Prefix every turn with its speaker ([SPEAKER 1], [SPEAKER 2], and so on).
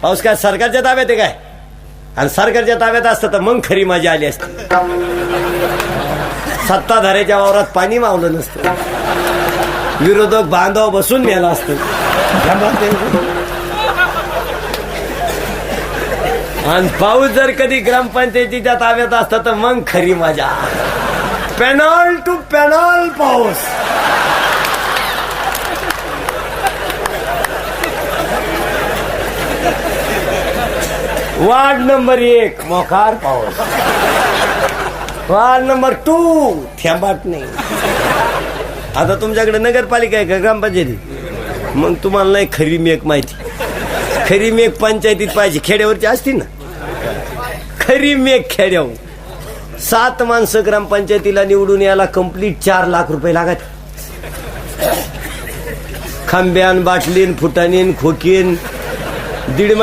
[SPEAKER 1] पाऊस काय सरकारच्या ताब्यात आहे काय? आणि सरकारच्या ताब्यात असतं तर मग खरी मजा आली असती. सत्ताधाऱ्याच्या वावरात पाणी मावलं नसतं, विरोधक बांधव बसून नेला असतं. आणि पाऊस जर कधी ग्रामपंचायतीच्या ताब्यात असता तर मग खरी मजा. पॅनल टू पॅनल पाऊस. वार्ड नंबर 1 मोकार पाऊस, वार्ड नंबर 2 थेंबाट नाही. आता तुमच्याकडे नगरपालिका आहे का ग्रामपंचायती? मग तुम्हाला नाही खरी मेक माहिती. खरी मेक पंचायतीत पाहिजे, खेड्यावरची असती ना खरी मेक. खेड्यावर 7 माणसं ग्रामपंचायतीला निवडून यायला कंप्लीट 4 लाख रुपये लागत. खांब्यान बाटलीन फुटानीन खोकीन 1.5 महिना